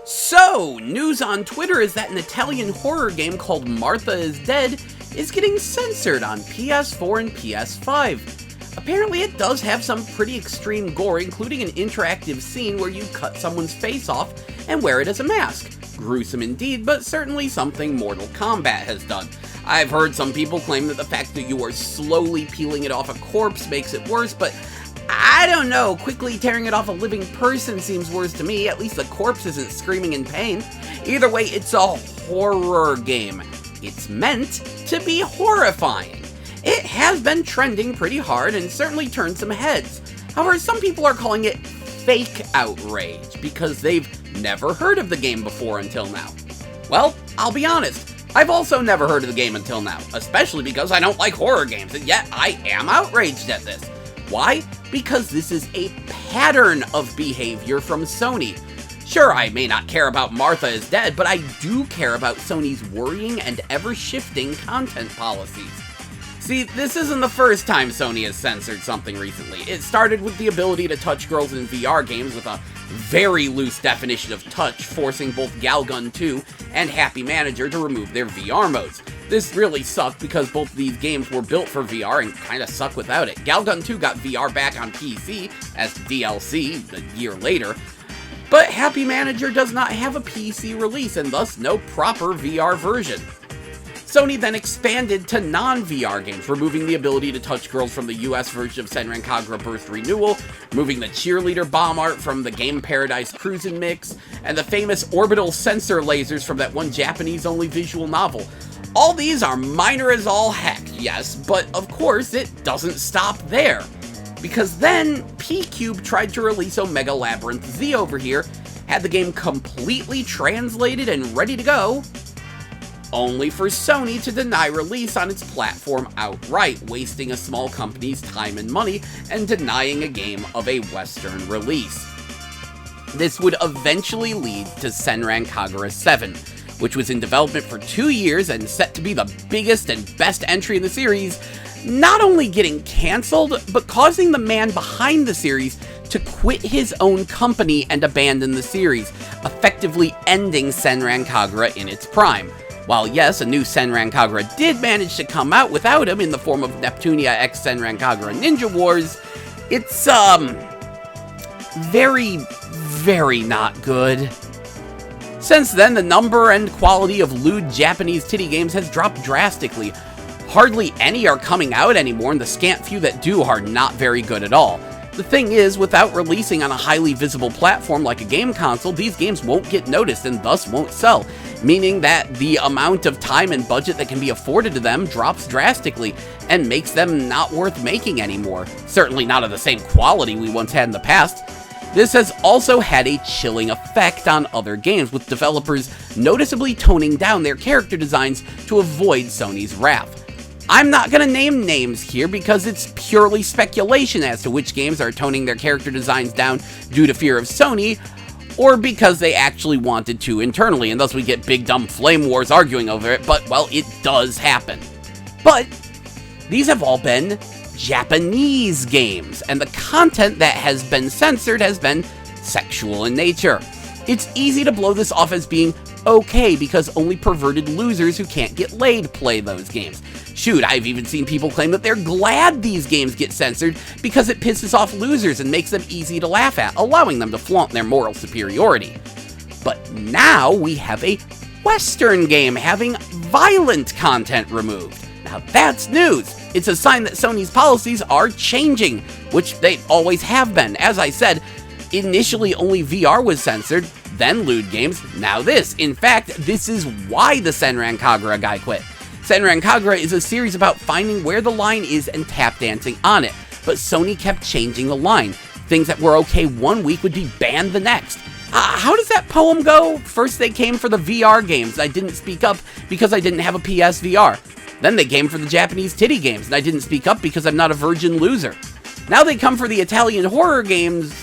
So, news on Twitter is that an Italian horror game called Martha is Dead is getting censored on PS4 and PS5. Apparently it does have some pretty extreme gore, including an interactive scene where you cut someone's face off and wear it as a mask. Gruesome indeed, but certainly something Mortal Kombat has done. I've heard some people claim that the fact that you are slowly peeling it off a corpse makes it worse, but I don't know, quickly tearing it off a living person seems worse to me. At least the corpse isn't screaming in pain. Either way, it's a horror game. It's meant to be horrifying. It has been trending pretty hard and certainly turned some heads. However, some people are calling it fake outrage because they've never heard of the game before until now. Well, I'll be honest, I've also never heard of the game until now, especially because I don't like horror games, and yet I am outraged at this. Why? Because this is a pattern of behavior from Sony. Sure, I may not care about Martha is Dead, but I do care about Sony's worrying and ever-shifting content policies. See, this isn't the first time Sony has censored something recently. It started with the ability to touch girls in VR games with a very loose definition of touch, forcing both Galgun 2 and Happy Manager to remove their VR modes. This really sucked because both of these games were built for VR and kinda suck without it. Galgun 2 got VR back on PC as DLC a year later, but Happy Manager does not have a PC release and thus no proper VR version. Sony then expanded to non-VR games, removing the ability to touch girls from the US version of Senran Kagura Birth Renewal, removing the cheerleader bomb art from the Game Paradise Cruisin' Mix, and the famous orbital sensor lasers from that one Japanese-only visual novel. All these are minor as all heck, yes, but of course it doesn't stop there. Because then, P-Cube tried to release Omega Labyrinth Z over here, had the game completely translated and ready to go, only for Sony to deny release on its platform outright, wasting a small company's time and money and denying a game of a Western release. This would eventually lead to Senran Kagura 7, which was in development for 2 years and set to be the biggest and best entry in the series, not only getting cancelled, but causing the man behind the series to quit his own company and abandon the series, effectively ending Senran Kagura in its prime. While yes, a new Senran Kagura did manage to come out without him in the form of Neptunia x Senran Kagura Ninja Wars, it's, very not good. Since then, the number and quality of lewd Japanese titty games has dropped drastically. Hardly any are coming out anymore, and the scant few that do are not very good at all. The thing is, without releasing on a highly visible platform like a game console, these games won't get noticed and thus won't sell, meaning that the amount of time and budget that can be afforded to them drops drastically and makes them not worth making anymore. Certainly not of the same quality we once had in the past. This has also had a chilling effect on other games, with developers noticeably toning down their character designs to avoid Sony's wrath. I'm not going to name names here because it's purely speculation as to which games are toning their character designs down due to fear of Sony, or because they actually wanted to internally, and thus we get big dumb flame wars arguing over it, but, well, it does happen. But these have all been Japanese games, and the content that has been censored has been sexual in nature. It's easy to blow this off as being okay because only perverted losers who can't get laid play those games. Shoot, I've even seen people claim that they're glad these games get censored because it pisses off losers and makes them easy to laugh at, allowing them to flaunt their moral superiority. But now we have a Western game having violent content removed. Now that's news. It's a sign that Sony's policies are changing, which they always have been. As I said, initially only VR was censored, then lewd games, now this. In fact, this is why the Senran Kagura guy quit. Senran Kagura is a series about finding where the line is and tap dancing on it, but Sony kept changing the line. Things that were okay one week would be banned the next. How does that poem go? First they came for the VR games, I didn't speak up because I didn't have a PSVR. Then they came for the Japanese titty games, and I didn't speak up because I'm not a virgin loser. Now they come for the Italian horror games.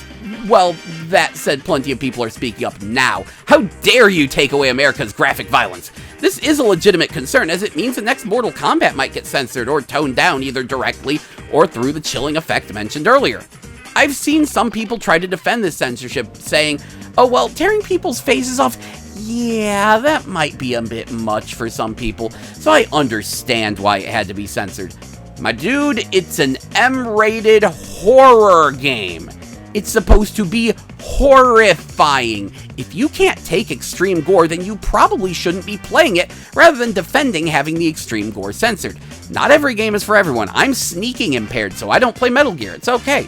Well, that said, plenty of people are speaking up now. How dare you take away America's graphic violence? This is a legitimate concern, as it means the next Mortal Kombat might get censored or toned down either directly or through the chilling effect mentioned earlier. I've seen some people try to defend this censorship, saying, Oh, well, tearing people's faces off, yeah, that might be a bit much for some people, so I understand why it had to be censored. My dude, it's an M-rated horror game. It's supposed to be horrifying. If you can't take extreme gore, then you probably shouldn't be playing it, rather than defending having the extreme gore censored. Not every game is for everyone. I'm sneaking impaired, so I don't play Metal Gear. It's okay.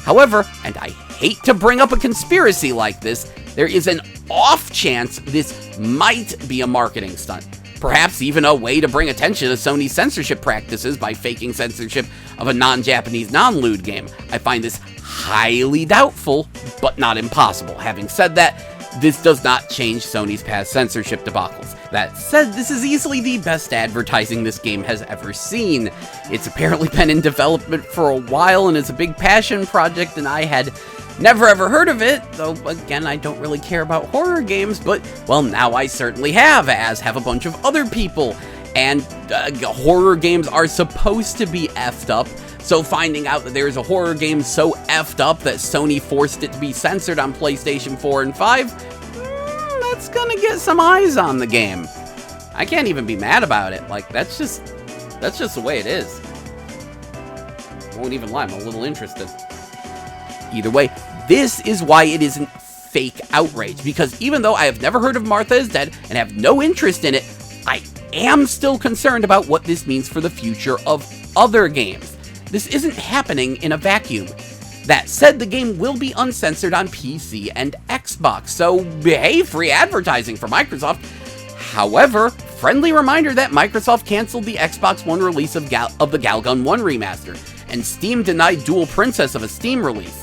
However, and I hate to bring up a conspiracy like this, there is an off chance this might be a marketing stunt. Perhaps even a way to bring attention to Sony's censorship practices by faking censorship of a non-Japanese, non-lewd game. I find this highly doubtful, but not impossible. Having said that, this does not change Sony's past censorship debacles. That said, this is easily the best advertising this game has ever seen. It's apparently been in development for a while and is a big passion project, and I had never ever heard of it, though again, I don't really care about horror games, but, well, now I certainly have, as have a bunch of other people. And horror games are supposed to be effed up, so finding out that there's a horror game so effed up that Sony forced it to be censored on PlayStation 4 and 5, that's gonna get some eyes on the game. I can't even be mad about it. Like, that's just the way it is. Won't even lie, I'm a little interested. Either way, this is why it isn't fake outrage, because even though I have never heard of Martha is Dead and have no interest in it, I am still concerned about what this means for the future of other games. This isn't happening in a vacuum. That said, the game will be uncensored on PC and Xbox, so hey, free advertising for Microsoft. However, friendly reminder that Microsoft canceled the Xbox One release of the Galgun 1 remaster, and Steam denied Dual Princess of a Steam release.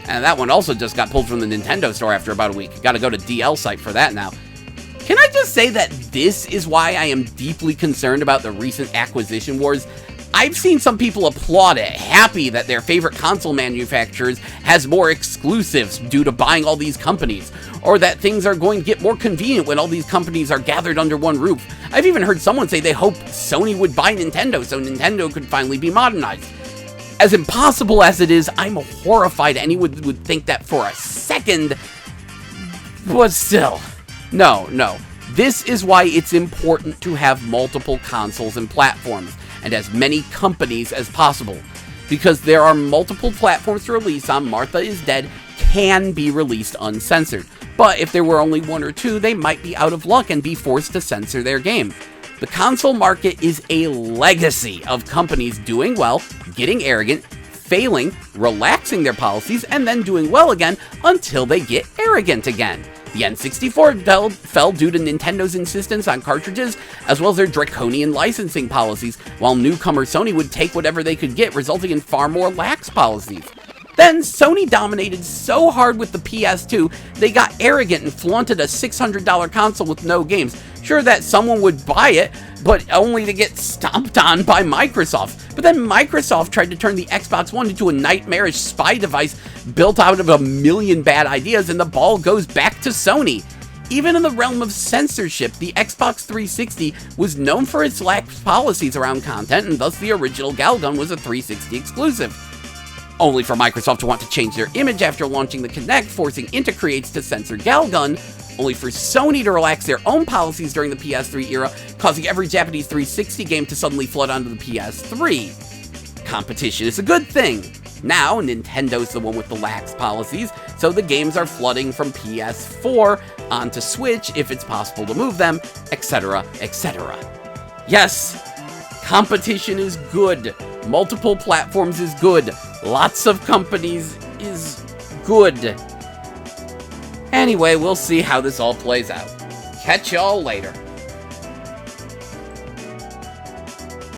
And that one also just got pulled from the Nintendo store after about a week. Gotta go to DL site for that now. Can I just say that this is why I am deeply concerned about the recent acquisition wars? I've seen some people applaud it, happy that their favorite console manufacturers has more exclusives due to buying all these companies, or that things are going to get more convenient when all these companies are gathered under one roof. I've even heard someone say they hope Sony would buy Nintendo so Nintendo could finally be modernized. As impossible as it is, I'm horrified anyone would think that for a second, but still. No. This is why it's important to have multiple consoles and platforms, and as many companies as possible. Because there are multiple platforms to release on, Martha is Dead can be released uncensored. But if there were only one or two, they might be out of luck and be forced to censor their game. The console market is a legacy of companies doing well, getting arrogant, failing, relaxing their policies, and then doing well again until they get arrogant again. The N64 fell due to Nintendo's insistence on cartridges, as well as their draconian licensing policies, while newcomer Sony would take whatever they could get, resulting in far more lax policies. Then, Sony dominated so hard with the PS2, they got arrogant and flaunted a $600 console with no games. Sure that someone would buy it, but only to get stomped on by Microsoft. But then Microsoft tried to turn the Xbox One into a nightmarish spy device built out of a million bad ideas, and the ball goes back to Sony. Even in the realm of censorship, the Xbox 360 was known for its lax policies around content, and thus the original Galgun was a 360 exclusive. Only for Microsoft to want to change their image after launching the Kinect, forcing Intercreates to censor Galgun, only for Sony to relax their own policies during the PS3 era, causing every Japanese 360 game to suddenly flood onto the PS3. Competition is a good thing. Now, Nintendo's the one with the lax policies, so the games are flooding from PS4 onto Switch if it's possible to move them, etc., etc. Yes, competition is good. Multiple platforms is good. Lots of companies is good. Anyway, we'll see how this all plays out. Catch y'all later.